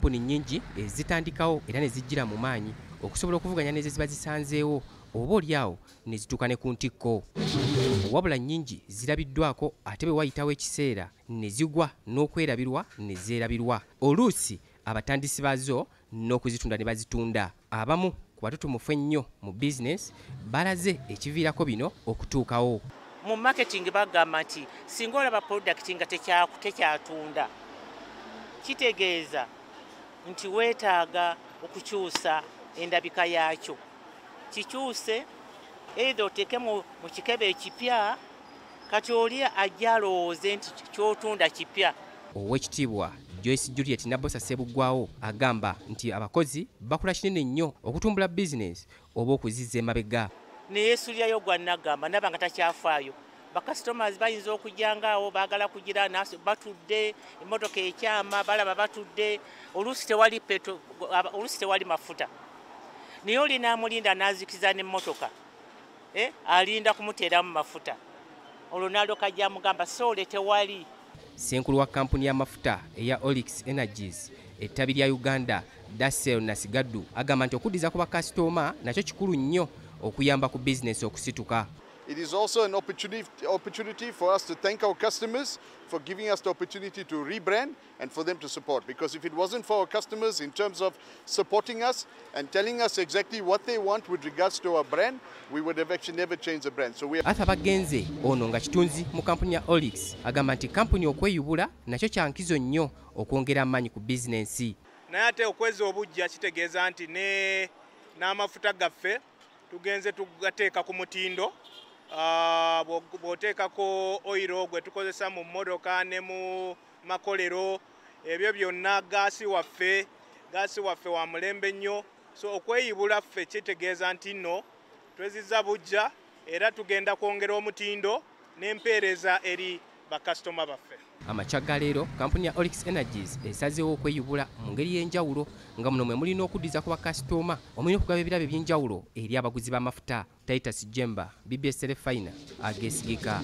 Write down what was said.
kampuni nnyingi ezitandikawo era ne zijjira mu maanyi okusobola okuvuganya n'ezo ziba zisanzeewo oba oliawo ne zituuka ne ku ntikko. Wabula nnyingi zirabiddwako ate bwe wayitawo ekiseera ne zigwa n'okwerabirwa ne zeerabirwa. Oluusi abatandisi baazo n'okuzitunda ne bazitunda. Abamu ku batutumufu ennyo mu bizinesi balaze ekiviirako bino okutuukawo. Mu marketing bagamba nti singa olaba product nga tekyatunda kitegeeza nti weetaaga okukyusa endabika yaakyo. Kikyuse either oteeke mu kikebe ekipya kati oli ajja alowooze nti kyotunda kipya. Oweekitiibwa Joyce Juliet Nabbosa Ssebuggwawo agamba nti abakozi bakola kinene nnyo okutumbula bizinesi oba okuzizza emabega. Neyeesulirayo gwa nagamba naba nga takyafaayo. Bakasitomazi bayinza okujjangaawo baagala kugira batudde emmotoka ekyama balaba batudde oluusi tewali mafuta. Naye oli n'amulinda n'azikiza n'emmotoka alinda kumuteeramu mafuta. Olwo n'alyoka ajja amugamba soole tewali. Ssenkulu wa kampuni y'amafuta eya Owek Energies ettabi lya Uganda Dasel Nasigaddu agamba nti okuddiza ku bakasitoma nakyo kikulu nnyo okuyamba ku bizinesi okusituka. It is also an opportunity for us to thank our customers for giving us the opportunity to rebrand and for them to support. Because if it wasn't for our customers in terms of supporting us and telling us exactly what they want with regards to our brand, we would have actually never changed the brand. So we Ata bagenze ono nga kitunzi mu kampuni ya Owek agamba nti kampuni okweyubula nakyo kya nkizo nnyo okwongera amaanyi ku bizinesi. Naye ate okweza obujja kitegeeza nti n'amafuta gaffe tugenze tugateeka ku mutindo. Bw'oteekako oyiro gwe tukozesa mu mmotoka ne mu makolero ebyo byonna gaasi waffe wa mulembe nnyo. So okweyibula ffe kitegeeza nti nno twezizza bujja era tugenda kwongera omutindo n'empeereza eri bakasitoma baffe. Amakya ga leero kampuni ya Owek Energies esazeewo okweyubula mu ngeri y'enjawulo nga muno mwe mulina okuddiza ku bakasitoma omulina okugaba ebirabo eby'enjawulo eri abaguzi b'amafuta. Titus Jemba, BBSKATI, Ageesigika.